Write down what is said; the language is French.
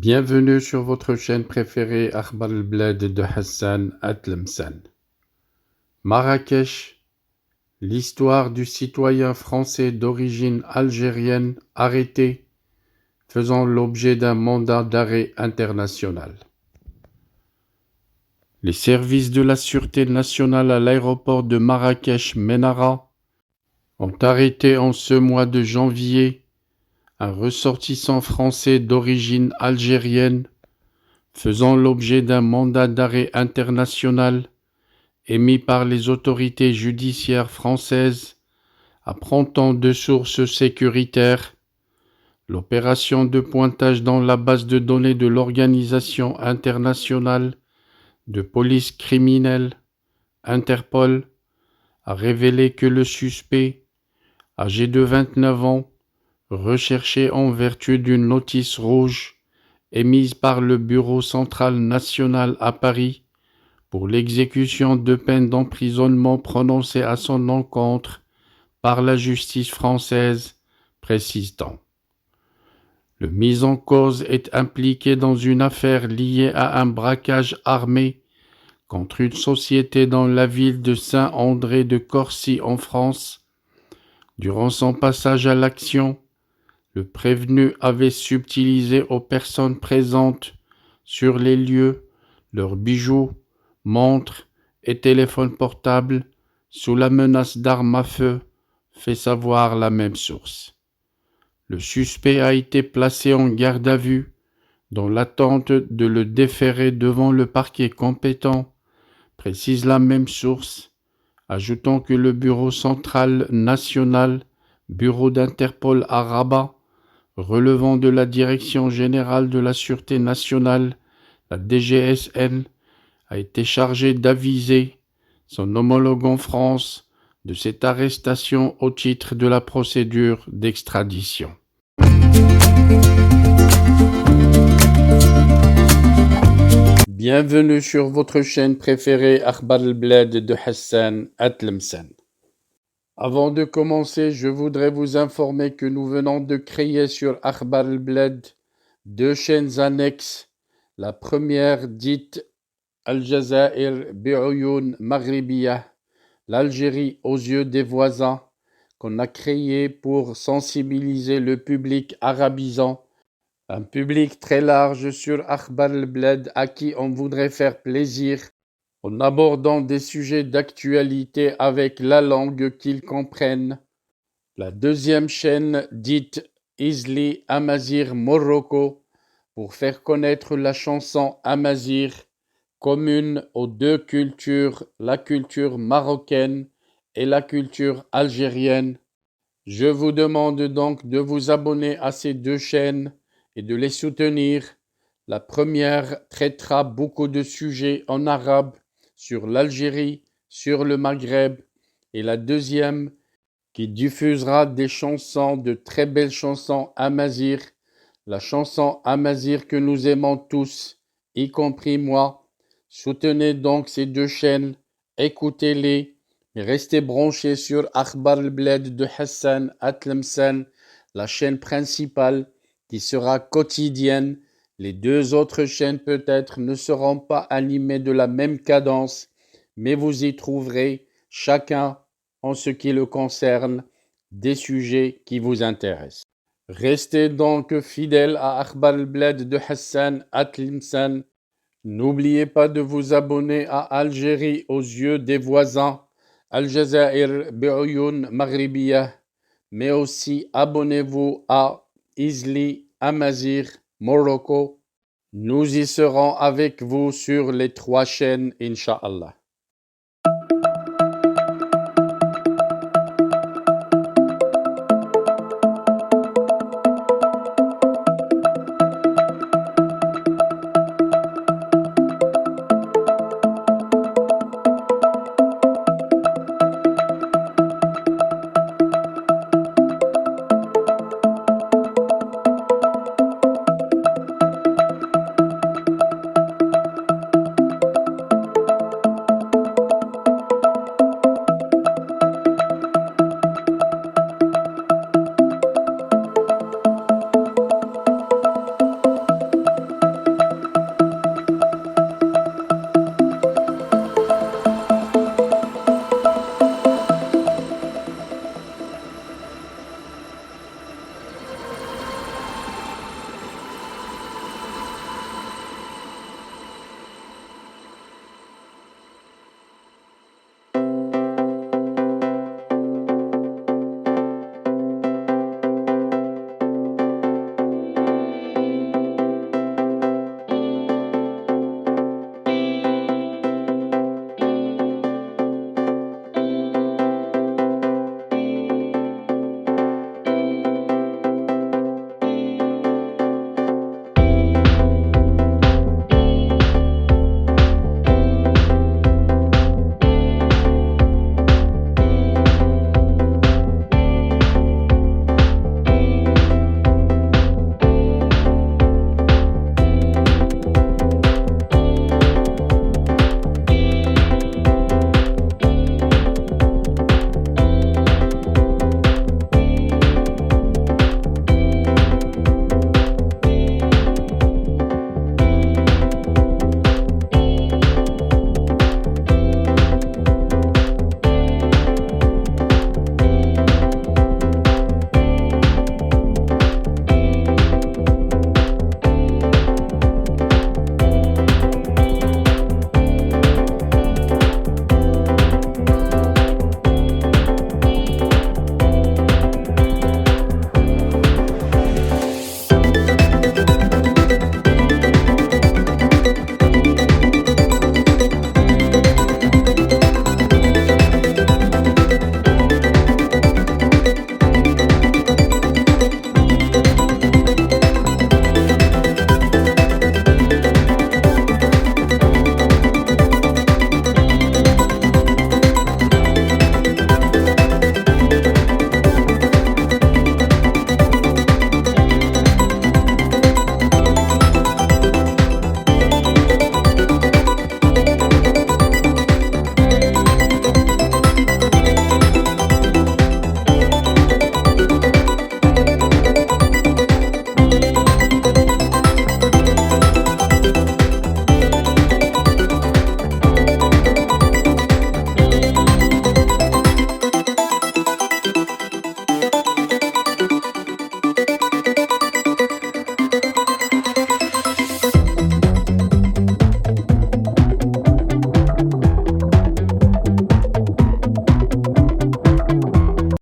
Bienvenue sur votre chaîne préférée Akhbar al-Bled de Hassan Atlemsan. Marrakech, l'histoire du citoyen français d'origine algérienne arrêté, faisant l'objet d'un mandat d'arrêt international. Les services de la Sûreté nationale à l'aéroport de Marrakech-Menara ont arrêté en ce mois de janvier un ressortissant français d'origine algérienne faisant l'objet d'un mandat d'arrêt international émis par les autorités judiciaires françaises, apprendant de sources sécuritaires. L'opération de pointage dans la base de données de l'Organisation internationale de police criminelle, Interpol, a révélé que le suspect, âgé de 29 ans, recherché en vertu d'une notice rouge émise par le Bureau central national à Paris pour l'exécution de peines d'emprisonnement prononcées à son encontre par la justice française, précise-t-on. Le mis en cause est impliqué dans une affaire liée à un braquage armé contre une société dans la ville de Saint-André de Corcy en France. Durant son passage à l'action, le prévenu avait subtilisé aux personnes présentes sur les lieux leurs bijoux, montres et téléphones portables sous la menace d'armes à feu, fait savoir la même source. Le suspect a été placé en garde à vue dans l'attente de le déférer devant le parquet compétent, précise la même source, ajoutant que le Bureau central national, bureau d'Interpol à Rabat, relevant de la Direction générale de la Sûreté nationale, la DGSN, a été chargé d'aviser son homologue en France de cette arrestation au titre de la procédure d'extradition. Bienvenue sur votre chaîne préférée Akhbar al-Bled de Hassan Atlemsan. Avant de commencer, je voudrais vous informer que nous venons de créer sur Akhbar al-Bled deux chaînes annexes. La première dite Al-Jazair bi'Oyoun Maghribiyah, l'Algérie aux yeux des voisins, qu'on a créée pour sensibiliser le public arabisant, un public très large sur Akhbar al-Bled à qui on voudrait faire plaisir en abordant des sujets d'actualité avec la langue qu'ils comprennent. La deuxième chaîne dite Izli Amazir Morocco pour faire connaître la chanson Amazir, commune aux deux cultures, la culture marocaine et la culture algérienne. Je vous demande donc de vous abonner à ces deux chaînes et de les soutenir. La première traitera beaucoup de sujets en arabe sur l'Algérie, sur le Maghreb, et la deuxième qui diffusera des chansons, de très belles chansons amazigh, la chanson amazigh que nous aimons tous, y compris moi. Soutenez donc ces deux chaînes, écoutez-les, et restez branchés sur Akhbar al-Bled de Hassan Atlemsan, la chaîne principale qui sera quotidienne. Les deux autres chaînes peut-être ne seront pas animées de la même cadence, mais vous y trouverez chacun, en ce qui le concerne, des sujets qui vous intéressent. Restez donc fidèles à Akhbar al-Bled de Hassan Atlemsan. N'oubliez pas de vous abonner à Algérie aux yeux des voisins, Al-Jazair bi'Oyoun Maghribiyah, mais aussi abonnez-vous à Izli Amazir Morocco. Nous y serons avec vous sur les trois chaînes, Inch'Allah.